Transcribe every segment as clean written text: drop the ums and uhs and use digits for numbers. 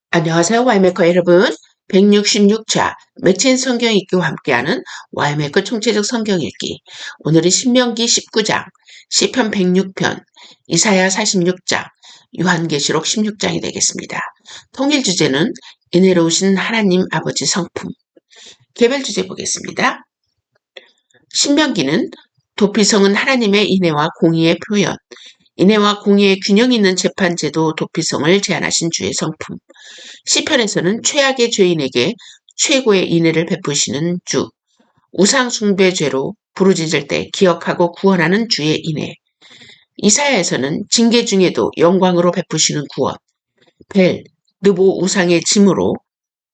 안녕하세요, 와이메커 여러분. 166차 맺힌 성경 읽기와 함께하는 와이메커 총체적 성경 읽기. 오늘은 신명기 19장, 시편 106편, 이사야 46장, 요한계시록 16장이 되겠습니다. 통일 주제는 은혜로우신 하나님 아버지 성품. 개별 주제 보겠습니다. 신명기는 도피성은 하나님의 인애와 공의의 표현, 인애와 공의의 균형 있는 재판제도 도피성을 제안하신 주의 성품. 시편에서는 최악의 죄인에게 최고의 인애를 베푸시는 주, 우상 숭배죄로 부르짖을 때 기억하고 구원하는 주의 인애. 이사야에서는 징계 중에도 영광으로 베푸시는 구원, 벨, 느보 우상의 짐으로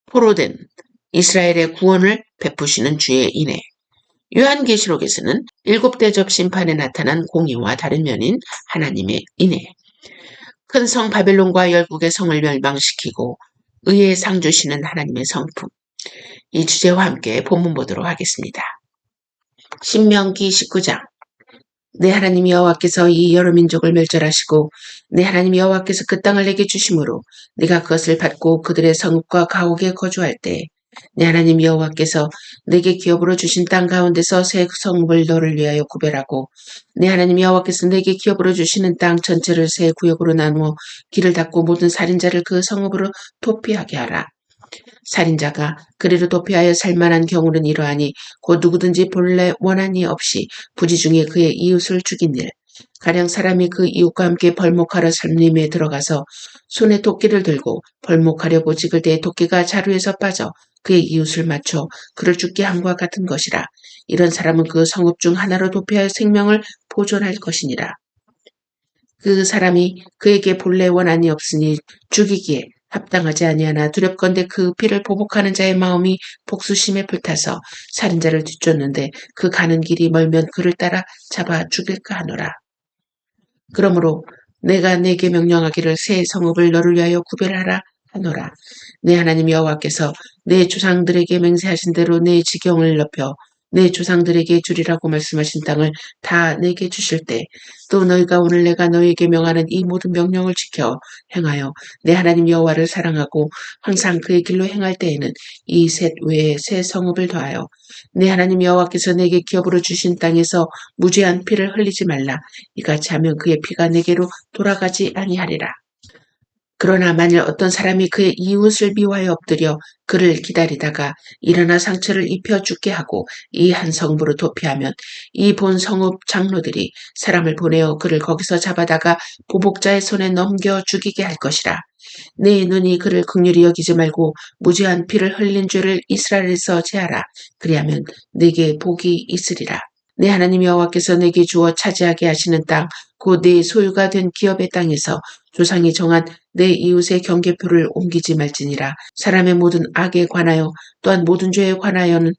포로된 이스라엘의 구원을 베푸시는 주의 인애. 요한계시록에서는 7대접 심판에 나타난 공의와 다른 면인 하나님의 인애. 큰 성 바벨론과 열국의 성을 멸망시키고 의의 상 주시는 하나님의 성품. 이 주제와 함께 본문 보도록 하겠습니다. 신명기 19장. 내 하나님 여호와께서 이 여러 민족을 멸절하시고 내 하나님 여호와께서 그 땅을 내게 주심으로 네가 그것을 받고 그들의 성읍과 가옥에 거주할 때 내 하나님 여호와께서 내게 기업으로 주신 땅 가운데서 새 성읍을 너를 위하여 구별하고 내 하나님 여호와께서 내게 기업으로 주시는 땅 전체를 새 구역으로 나누어 길을 닫고 모든 살인자를 그 성읍으로 도피하게 하라. 살인자가 그리로 도피하여 살만한 경우는 이러하니 곧 누구든지 본래 원한이 없이 부지 중에 그의 이웃을 죽인 일, 가령 사람이 그 이웃과 함께 벌목하러 살림에 들어가서 손에 도끼를 들고 벌목하려고 찍을 때에 도끼가 자루에서 빠져 그의 이웃을 맞춰 그를 죽게 함과 같은 것이라. 이런 사람은 그 성읍 중 하나로 도피하여 생명을 보존할 것이니라. 그 사람이 그에게 본래 원한이 없으니 죽이기에 합당하지 아니하나 두렵건대 그 피를 보복하는 자의 마음이 복수심에 불타서 살인자를 뒤쫓는데 그 가는 길이 멀면 그를 따라 잡아 죽일까 하노라. 그러므로 내가 네게 명령하기를 새 성읍을 너를 위하여 구별하라 하노라. 내 하나님 여호와께서 내 조상들에게 맹세하신 대로 내 지경을 넓혀 내 조상들에게 주리라고 말씀하신 땅을 다 내게 주실 때 또 너희가 오늘 내가 너희에게 명하는 이 모든 명령을 지켜 행하여 내 하나님 여호와를 사랑하고 항상 그의 길로 행할 때에는 이 셋 외에 새 성읍을 더하여 내 하나님 여호와께서 내게 기업으로 주신 땅에서 무죄한 피를 흘리지 말라. 이같이 하면 그의 피가 내게로 돌아가지 아니하리라. 그러나 만일 어떤 사람이 그의 이웃을 미워하여 엎드려 그를 기다리다가 일어나 상처를 입혀 죽게 하고 이 한 성부로 도피하면 이 본 성읍 장로들이 사람을 보내어 그를 거기서 잡아다가 보복자의 손에 넘겨 죽이게 할 것이라. 내 눈이 그를 긍휼히 여기지 말고 무죄한 피를 흘린 죄를 이스라엘에서 제하라. 그리하면 내게 복이 있으리라. 내 하나님 여호와께서 내게 주어 차지하게 하시는 땅, 곧 내 소유가 된 기업의 땅에서 조상이 정한 내 이웃의 경계표를 옮기지 말지니라. 사람의 모든 악에 관하여 또한 모든 죄에 관하여는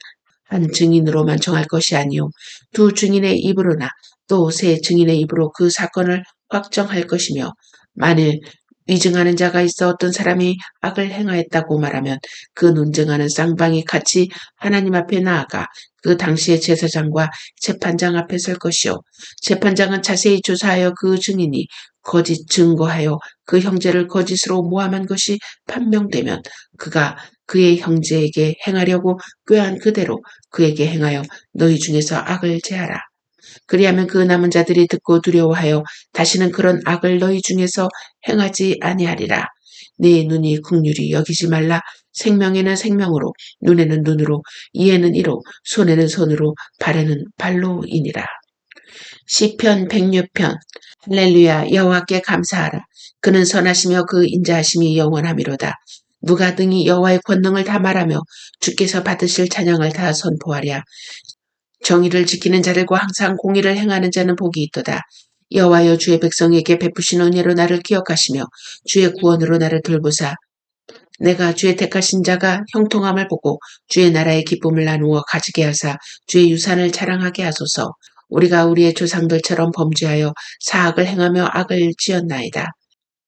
한 증인으로만 정할 것이 아니요 두 증인의 입으로나 또 세 증인의 입으로 그 사건을 확정할 것이며, 만일 위증하는 자가 있어 어떤 사람이 악을 행하였다고 말하면 그 논증하는 쌍방이 같이 하나님 앞에 나아가 그 당시의 제사장과 재판장 앞에 설 것이요 재판장은 자세히 조사하여 그 증인이 거짓 증거하여 그 형제를 거짓으로 모함한 것이 판명되면 그가 그의 형제에게 행하려고 꾀한 그대로 그에게 행하여 너희 중에서 악을 제하라. 그리하면 그 남은 자들이 듣고 두려워하여 다시는 그런 악을 너희 중에서 행하지 아니하리라. 네 눈이 긍휼히 여기지 말라. 생명에는 생명으로, 눈에는 눈으로, 이에는 이로, 손에는 손으로, 발에는 발로이니라. 시편 106편. 할렐루야. 여호와께 감사하라. 그는 선하시며 그 인자하심이 영원하미로다. 누가 등이 여호와의 권능을 다 말하며 주께서 받으실 찬양을 다 선포하랴. 정의를 지키는 자들과 항상 공의를 행하는 자는 복이 있도다. 여호와여, 주의 백성에게 베푸신 은혜로 나를 기억하시며 주의 구원으로 나를 돌보사. 내가 주의 택하신 자가 형통함을 보고 주의 나라의 기쁨을 나누어 가지게 하사 주의 유산을 자랑하게 하소서. 우리가 우리의 조상들처럼 범죄하여 사악을 행하며 악을 지었나이다.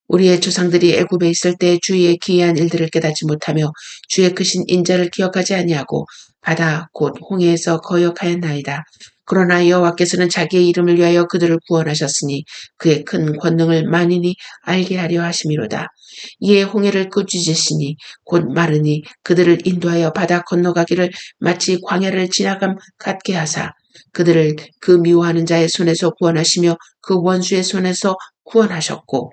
우리의 조상들이 애굽에 있을 때 주의 기이한 일들을 깨닫지 못하며 주의 크신 인자를 기억하지 아니하고 바다 곧 홍해에서 거역하였나이다. 그러나 여호와께서는 자기의 이름을 위하여 그들을 구원하셨으니 그의 큰 권능을 만인이 알게 하려 하심이로다. 이에 홍해를 꾸짖으시니 곧 마르니 그들을 인도하여 바다 건너가기를 마치 광야를 지나감 같게 하사 그들을 그 미워하는 자의 손에서 구원하시며 그 원수의 손에서 구원하셨고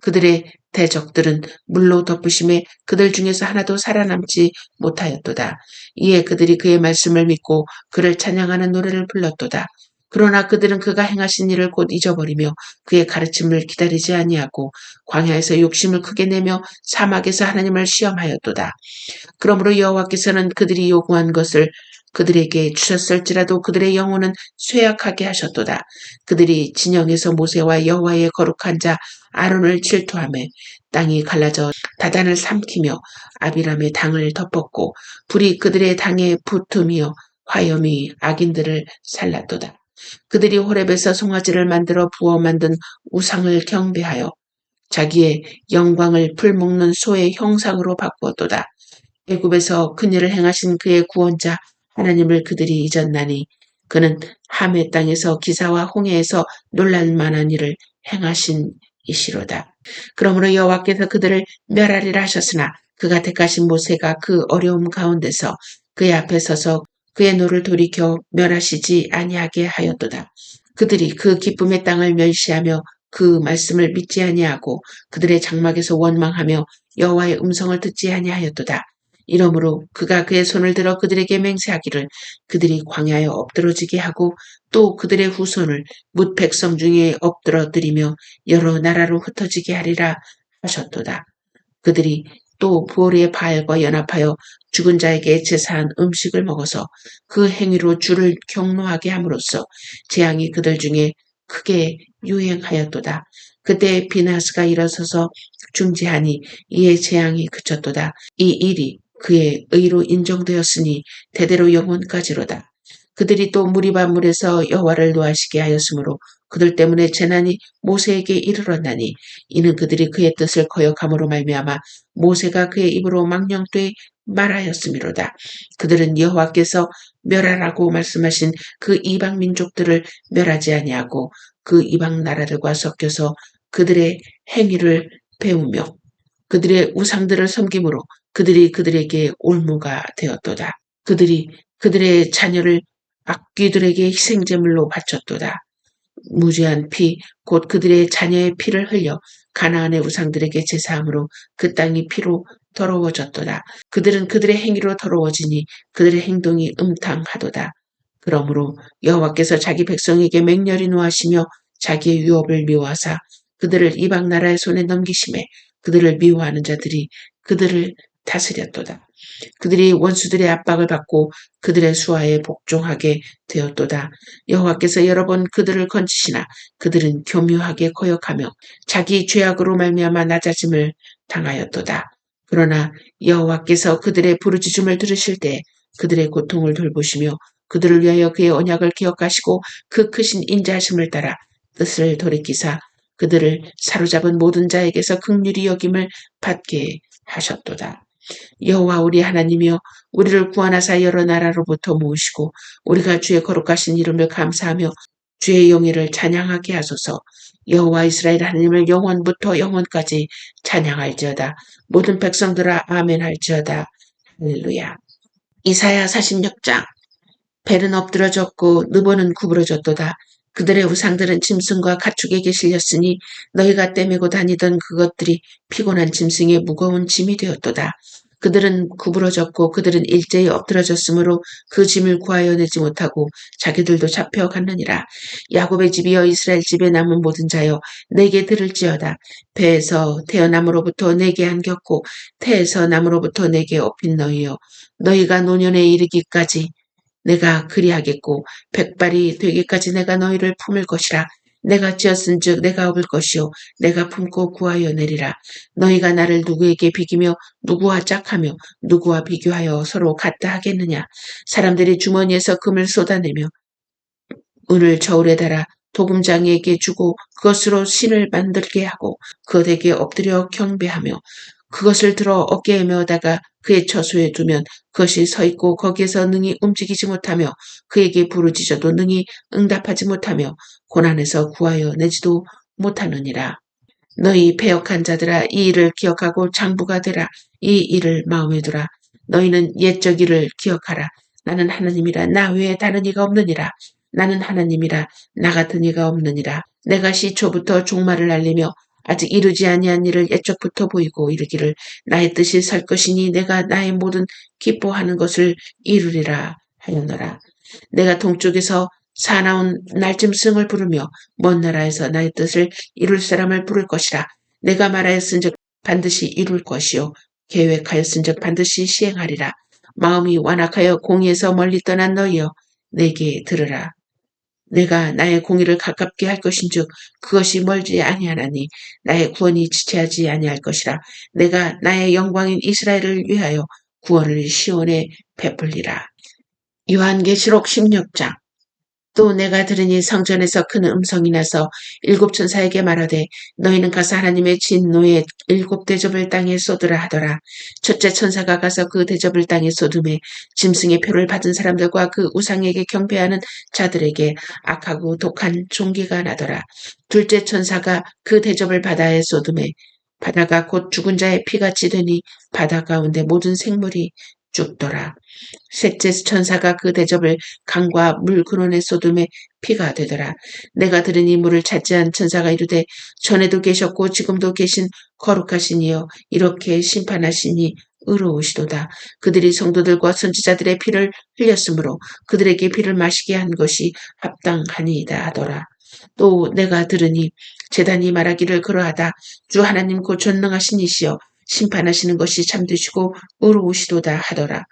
그들의 대적들은 물로 덮으심에 그들 중에서 하나도 살아남지 못하였도다. 이에 그들이 그의 말씀을 믿고 그를 찬양하는 노래를 불렀도다. 그러나 그들은 그가 행하신 일을 곧 잊어버리며 그의 가르침을 기다리지 아니하고 광야에서 욕심을 크게 내며 사막에서 하나님을 시험하였도다. 그러므로 여호와께서는 그들이 요구한 것을 그들에게 주셨을지라도 그들의 영혼은 쇠약하게 하셨도다. 그들이 진영에서 모세와 여호와의 거룩한 자 아론을 질투하며 땅이 갈라져 다단을 삼키며 아비람의 당을 덮었고 불이 그들의 당에 붙으며 화염이 악인들을 살랐도다. 그들이 호렙에서 송아지를 만들어 부어 만든 우상을 경배하여 자기의 영광을 풀먹는 소의 형상으로 바꾸었도다. 애굽에서 큰일을 행하신 그의 구원자 하나님을 그들이 잊었나니 그는 함의 땅에서 기사와 홍해에서 놀랄만한 일을 행하신 이시로다. 그러므로 여호와께서 그들을 멸하리라 하셨으나 그가 택하신 모세가 그 어려움 가운데서 그의 앞에 서서 그의 노를 돌이켜 멸하시지 아니하게 하였도다. 그들이 그 기쁨의 땅을 멸시하며 그 말씀을 믿지 아니하고 그들의 장막에서 원망하며 여호와의 음성을 듣지 아니하였도다. 이러므로 그가 그의 손을 들어 그들에게 맹세하기를 그들이 광야에 엎드러지게 하고 또 그들의 후손을 뭇 백성 중에 엎드러뜨리며 여러 나라로 흩어지게 하리라 하셨도다. 그들이 또 보리의 바알과 연합하여 죽은 자에게 제사한 음식을 먹어서 그 행위로 주를 경노하게 함으로써 재앙이 그들 중에 크게 유행하였도다. 그때 비나스가 일어서서 중지하니 이에 재앙이 그쳤도다. 이 일이 그의 의로 인정되었으니 대대로 영원까지로다. 그들이 또 무리바 물에서 여호와를 노하시게 하였으므로 그들 때문에 재난이 모세에게 이르렀나니 이는 그들이 그의 뜻을 거역함으로 말미암아 모세가 그의 입으로 망령되이 말하였음이로다. 그들은 여호와께서 멸하라고 말씀하신 그 이방 민족들을 멸하지 아니하고 그 이방 나라들과 섞여서 그들의 행위를 배우며 그들의 우상들을 섬김으로 그들이 그들에게 올무가 되었도다. 그들이 그들의 자녀를 악귀들에게 희생제물로 바쳤도다. 무죄한 피, 곧 그들의 자녀의 피를 흘려 가나안의 우상들에게 제사함으로 그 땅이 피로 더러워졌도다. 그들은 그들의 행위로 더러워지니 그들의 행동이 음탕하도다. 그러므로 여호와께서 자기 백성에게 맹렬히 노하시며 자기의 유업을 미워하사 그들을 이방 나라의 손에 넘기심에 그들을 미워하는 자들이 그들을 다스렸도다. 그들이 원수들의 압박을 받고 그들의 수하에 복종하게 되었도다. 여호와께서 여러 번 그들을 건지시나 그들은 교묘하게 거역하며 자기 죄악으로 말미암아 낮아짐을 당하였도다. 그러나 여호와께서 그들의 부르짖음을 들으실 때 그들의 고통을 돌보시며 그들을 위하여 그의 언약을 기억하시고 그 크신 인자하심을 따라 뜻을 돌이키사 그들을 사로잡은 모든 자에게서 긍휼히 여김을 받게 하셨도다. 여호와 우리 하나님이여 우리를 구원하사 여러 나라로부터 모으시고 우리가 주의 거룩하신 이름을 감사하며 주의 영예를 찬양하게 하소서. 여호와 이스라엘 하나님을 영원부터 영원까지 찬양할지어다. 모든 백성들아 아멘 할지어다. 할렐루야. 이사야 46장. 벨은 엎드러졌고 느보는 구부러졌도다. 그들의 우상들은 짐승과 가축에게 실렸으니 너희가 떼매고 다니던 그것들이 피곤한 짐승의 무거운 짐이 되었도다. 그들은 구부러졌고 그들은 일제히 엎드러졌으므로 그 짐을 구하여 내지 못하고 자기들도 잡혀갔느니라. 야곱의 집이여 이스라엘 집에 남은 모든 자여 내게 들을지어다. 배에서 태어남으로부터 내게 안겼고 태에서 남으로부터 내게 업힌 너희여 너희가 노년에 이르기까지 내가 그리하겠고 백발이 되기까지 내가 너희를 품을 것이라. 내가 지었은즉 내가 업을 것이요 내가 품고 구하여 내리라. 너희가 나를 누구에게 비기며 누구와 짝하며 누구와 비교하여 서로 같다 하겠느냐. 사람들이 주머니에서 금을 쏟아내며 은을 저울에 달아 도금장이에게 주고 그것으로 신을 만들게 하고 그것에게 엎드려 경배하며 그것을 들어 어깨에 메어다가 그의 처소에 두면 그것이 서 있고 거기에서 능히 움직이지 못하며 그에게 부르짖어도 능히 응답하지 못하며 고난에서 구하여 내지도 못하느니라. 너희 패역한 자들아 이 일을 기억하고 장부가 되라. 이 일을 마음에 두라. 너희는 옛적 일을 기억하라. 나는 하나님이라 나 외에 다른 이가 없느니라. 나는 하나님이라 나 같은 이가 없느니라. 내가 시초부터 종말을 알리며 아직 이루지 아니한 일을 옛적부터 보이고 이르기를 나의 뜻이 설 것이니 내가 나의 모든 기뻐하는 것을 이루리라 하였노라. 내가 동쪽에서 사나운 날짐승을 부르며 먼 나라에서 나의 뜻을 이룰 사람을 부를 것이라. 내가 말하였은즉 반드시 이룰 것이요 계획하였은즉 반드시 시행하리라. 마음이 완악하여 공의에서 멀리 떠난 너희여 내게 들으라. 내가 나의 공의를 가깝게 할 것인즉 그것이 멀지 아니하나니 나의 구원이 지체하지 아니할 것이라. 내가 나의 영광인 이스라엘을 위하여 구원을 시온에 베풀리라. 요한계시록 16장. 또 내가 들으니 성전에서 큰 음성이 나서 일곱 천사에게 말하되 너희는 가서 하나님의 진노의 일곱 대접을 땅에 쏟으라 하더라. 첫째 천사가 가서 그 대접을 땅에 쏟음에 짐승의 표를 받은 사람들과 그 우상에게 경배하는 자들에게 악하고 독한 종기가 나더라. 둘째 천사가 그 대접을 바다에 쏟음에 바다가 곧 죽은 자의 피같이 되니 바다 가운데 모든 생물이 죽더라. 셋째 천사가 그 대접을 강과 물 근원에 쏟음에 피가 되더라. 내가 들으니 물을 차지한 천사가 이르되 전에도 계셨고 지금도 계신 거룩하신 이여 이렇게 심판하시니 의로우시도다. 그들이 성도들과 선지자들의 피를 흘렸으므로 그들에게 피를 마시게 한 것이 합당하니이다 하더라. 또 내가 들으니 제단이 말하기를 그러하다. 주 하나님 곧 전능하신 이시여 심판하시는 것이 참되시고 의로우시도다 하더라.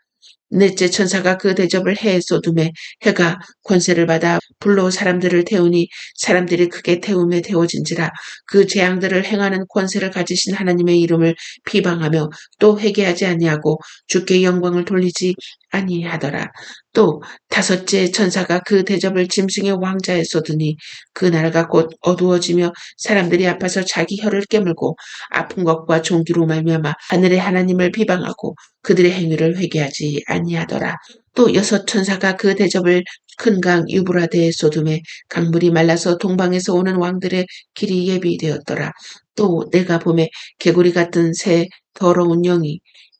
넷째 천사가 그 대접을 해에 쏟음에 해가 권세를 받아 불로 사람들을 태우니 사람들이 크게 태움에 태워진지라. 그 재앙들을 행하는 권세를 가지신 하나님의 이름을 비방하며 또 회개하지 아니하고 주께 영광을 돌리지 아니하더라. 또 다섯째 천사가 그 대접을 짐승의 왕자에 쏟으니 그 나라가 곧 어두워지며 사람들이 아파서 자기 혀를 깨물고 아픈 것과 종기로 말미암아 하늘의 하나님을 비방하고 그들의 행위를 회개하지 아니하더라. 또 여섯 천사가 그 대접을 큰 강 유브라데에 쏟음에 강물이 말라서 동방에서 오는 왕들의 길이 예비되었더라. 또 내가 보매 개구리 같은 새 더러운 영이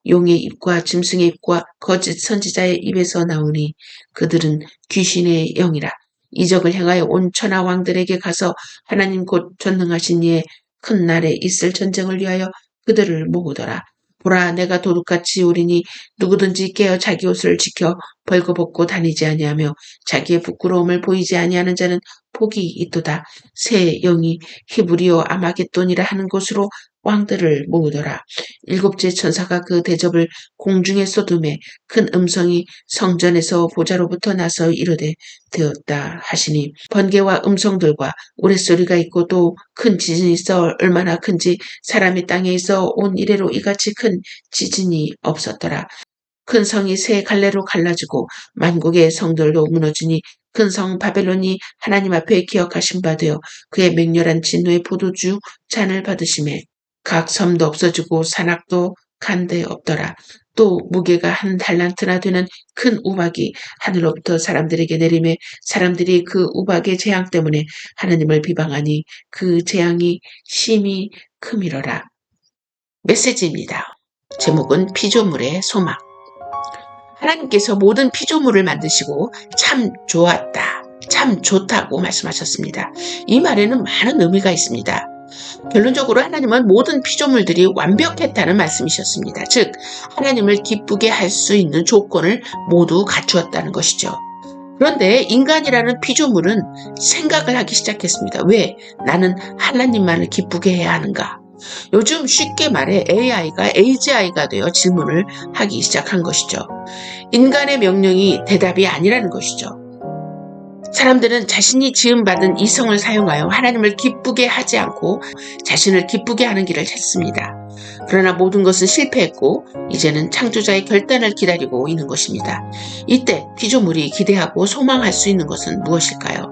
용의 입과 짐승의 입과 거짓 선지자의 입에서 나오니 그들은 귀신의 영이라. 이적을 행하여 온 천하 왕들에게 가서 하나님 곧 전능하신 이의 큰 날에 있을 전쟁을 위하여 그들을 모으더라. 보라 내가 도둑같이 오리니 누구든지 깨어 자기 옷을 지켜 벌거벗고 다니지 아니하며 자기의 부끄러움을 보이지 아니하는 자는 복이 있도다. 새 영이 히브리어 아마겟돈이라 하는 곳으로 왕들을 모으더라. 일곱째 천사가 그 대접을 공중에 쏟음에 큰 음성이 성전에서 보좌로부터 나서 이르되 되었다 하시니 번개와 음성들과 우레소리가 있고 또 큰 지진이 있어 얼마나 큰지 사람이 땅에 있어 온 이래로 이같이 큰 지진이 없었더라. 큰 성이 세 갈래로 갈라지고 만국의 성들도 무너지니 큰 성 바벨론이 하나님 앞에 기억하신 바 되어 그의 맹렬한 진노의 포도주 잔을 받으심에 각 섬도 없어지고 산악도 간데 없더라. 또 무게가 한 달란트나 되는 큰 우박이 하늘로부터 사람들에게 내림에 사람들이 그 우박의 재앙 때문에 하나님을 비방하니 그 재앙이 심히 크미러라. 메시지입니다. 제목은 피조물의 소망. 하나님께서 모든 피조물을 만드시고 참 좋았다, 참 좋다고 말씀하셨습니다. 이 말에는 많은 의미가 있습니다. 결론적으로 하나님은 모든 피조물들이 완벽했다는 말씀이셨습니다. 즉 하나님을 기쁘게 할 수 있는 조건을 모두 갖추었다는 것이죠. 그런데 인간이라는 피조물은 생각을 하기 시작했습니다. 왜? 나는 하나님만을 기쁘게 해야 하는가? 요즘 쉽게 말해 AI가 AGI가 되어 질문을 하기 시작한 것이죠. 인간의 명령이 대답이 아니라는 것이죠. 사람들은 자신이 지음받은 이성을 사용하여 하나님을 기쁘게 하지 않고 자신을 기쁘게 하는 길을 찾습니다. 그러나 모든 것은 실패했고 이제는 창조자의 결단을 기다리고 있는 것입니다. 이때 피조물이 기대하고 소망할 수 있는 것은 무엇일까요?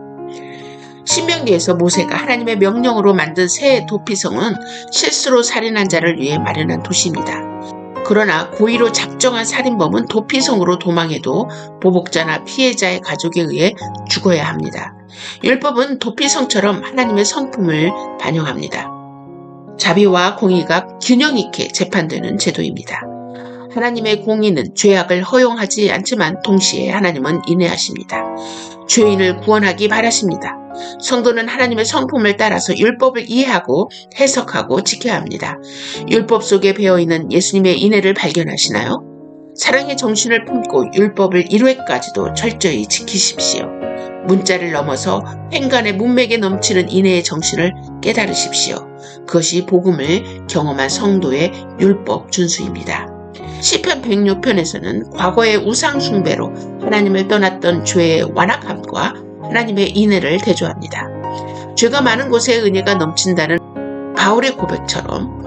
신명기에서 모세가 하나님의 명령으로 만든 새 도피성은 실수로 살인한 자를 위해 마련한 도시입니다. 그러나 고의로 작정한 살인범은 도피성으로 도망해도 보복자나 피해자의 가족에 의해 죽어야 합니다. 율법은 도피성처럼 하나님의 성품을 반영합니다. 자비와 공의가 균형 있게 재판되는 제도입니다. 하나님의 공의는 죄악을 허용하지 않지만 동시에 하나님은 인내하십니다. 죄인을 구원하기 바라십니다. 성도는 하나님의 성품을 따라서 율법을 이해하고 해석하고 지켜야 합니다. 율법 속에 배어있는 예수님의 인애를 발견하시나요? 사랑의 정신을 품고 율법을 1회까지도 철저히 지키십시오. 문자를 넘어서 횡간의 문맥에 넘치는 인애의 정신을 깨달으십시오. 그것이 복음을 경험한 성도의 율법 준수입니다. 시편 106편에서는 과거의 우상 숭배로 하나님을 떠났던 죄의 완악함과 하나님의 인애를 대조합니다. 죄가 많은 곳에 은혜가 넘친다는 바울의 고백처럼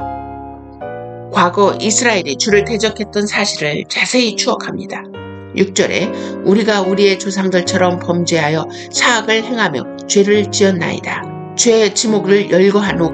과거 이스라엘이 주를 대적했던 사실을 자세히 추억합니다. 6절에 우리가 우리의 조상들처럼 범죄하여 사악을 행하며 죄를 지었나이다. 죄의 지목을 열거한 후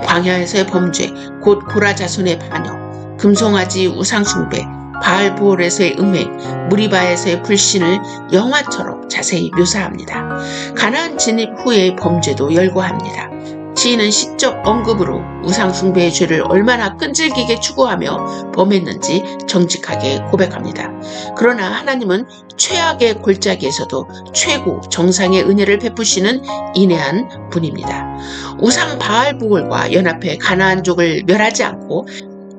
광야에서의 범죄, 곧 고라 자손의 반역, 금송아지 우상숭배, 바알보올에서의 음행, 무리바에서의 불신을 영화처럼 자세히 묘사합니다. 가나안 진입 후의 범죄도 열거합니다. 시인은 시적 언급으로 우상숭배의 죄를 얼마나 끈질기게 추구하며 범했는지 정직하게 고백합니다. 그러나 하나님은 최악의 골짜기에서도 최고 정상의 은혜를 베푸시는 인애한 분입니다. 우상 바알보올과 연합해 가나안족을 멸하지 않고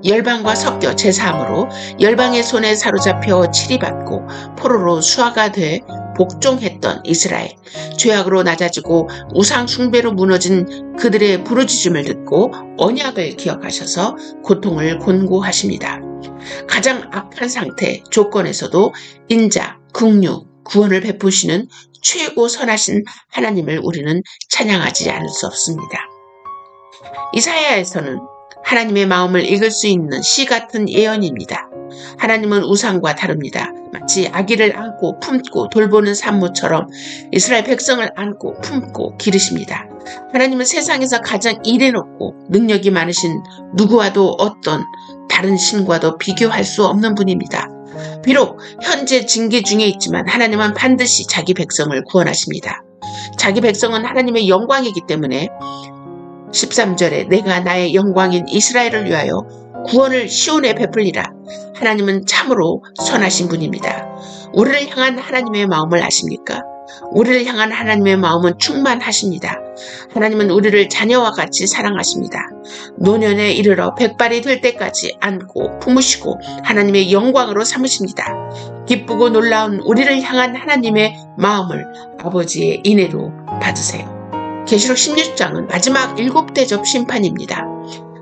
열방과 섞여 제사함으로 열방의 손에 사로잡혀 치리받고 포로로 수하가 돼 복종했던 이스라엘. 죄악으로 낮아지고 우상 숭배로 무너진 그들의 부르짖음을 듣고 언약을 기억하셔서 고통을 권고하십니다. 가장 악한 상태, 조건에서도 인자, 긍휼, 구원을 베푸시는 최고 선하신 하나님을 우리는 찬양하지 않을 수 없습니다. 이사야에서는 하나님의 마음을 읽을 수 있는 시 같은 예언입니다. 하나님은 우상과 다릅니다. 마치 아기를 안고 품고 돌보는 산모처럼 이스라엘 백성을 안고 품고 기르십니다. 하나님은 세상에서 가장 일해놓고 능력이 많으신 누구와도 어떤 다른 신과도 비교할 수 없는 분입니다. 비록 현재 징계 중에 있지만 하나님은 반드시 자기 백성을 구원하십니다. 자기 백성은 하나님의 영광이기 때문에 13절에 내가 나의 영광인 이스라엘을 위하여 구원을 시온에 베풀리라. 하나님은 참으로 선하신 분입니다. 우리를 향한 하나님의 마음을 아십니까? 우리를 향한 하나님의 마음은 충만하십니다. 하나님은 우리를 자녀와 같이 사랑하십니다. 노년에 이르러 백발이 될 때까지 안고 품으시고 하나님의 영광으로 삼으십니다. 기쁘고 놀라운 우리를 향한 하나님의 마음을 아버지의 인애로 받으세요. 계시록 16장은 마지막 7대접 심판입니다.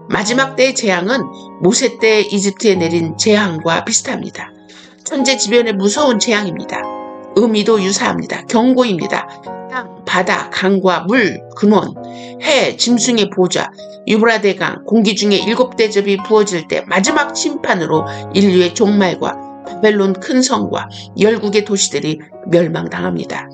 마지막 때의 재앙은 모세 때 이집트에 내린 재앙과 비슷합니다. 천재지변의 무서운 재앙입니다. 의미도 유사합니다. 경고입니다. 땅, 바다, 강과 물, 근원, 해, 짐승의 보좌, 유브라데강, 공기 중에 7대접이 부어질 때 마지막 심판으로 인류의 종말과 바벨론 큰 성과 열국의 도시들이 멸망당합니다.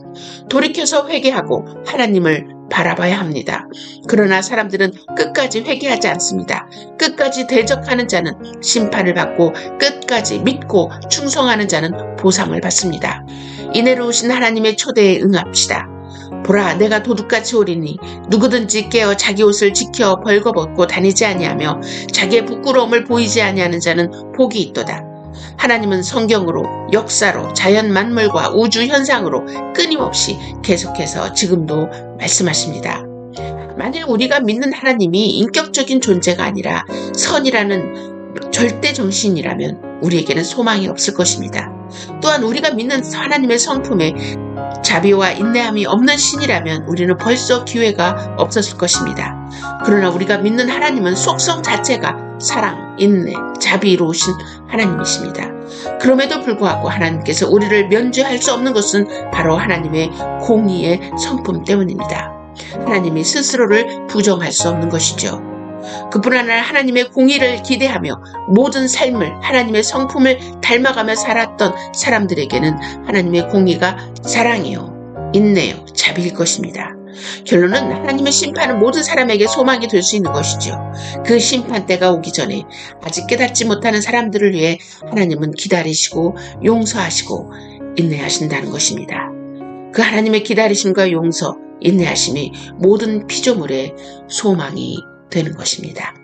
돌이켜서 회개하고 하나님을 바라봐야 합니다. 그러나 사람들은 끝까지 회개하지 않습니다. 끝까지 대적하는 자는 심판을 받고 끝까지 믿고 충성하는 자는 보상을 받습니다. 인애로우신 하나님의 초대에 응합시다. 보라, 내가 도둑같이 오리니 누구든지 깨어 자기 옷을 지켜 벌거벗고 다니지 아니하며 자기의 부끄러움을 보이지 아니하는 자는 복이 있도다. 하나님은 성경으로, 역사로, 자연 만물과 우주 현상으로 끊임없이 계속해서 지금도 말씀하십니다. 만일 우리가 믿는 하나님이 인격적인 존재가 아니라 선이라는 절대 정신이라면 우리에게는 소망이 없을 것입니다. 또한 우리가 믿는 하나님의 성품에 자비와 인내함이 없는 신이라면 우리는 벌써 기회가 없었을 것입니다. 그러나 우리가 믿는 하나님은 속성 자체가 사랑, 인내, 자비로우신 하나님이십니다. 그럼에도 불구하고 하나님께서 우리를 면죄할 수 없는 것은 바로 하나님의 공의의 성품 때문입니다. 하나님이 스스로를 부정할 수 없는 것이죠. 그뿐 아니라 하나님의 공의를 기대하며 모든 삶을 하나님의 성품을 닮아가며 살았던 사람들에게는 하나님의 공의가 사랑이요, 인내요, 자비일 것입니다. 결론은 하나님의 심판은 모든 사람에게 소망이 될 수 있는 것이죠. 그 심판 때가 오기 전에 아직 깨닫지 못하는 사람들을 위해 하나님은 기다리시고 용서하시고 인내하신다는 것입니다. 그 하나님의 기다리심과 용서, 인내하심이 모든 피조물의 소망이 되는 것입니다.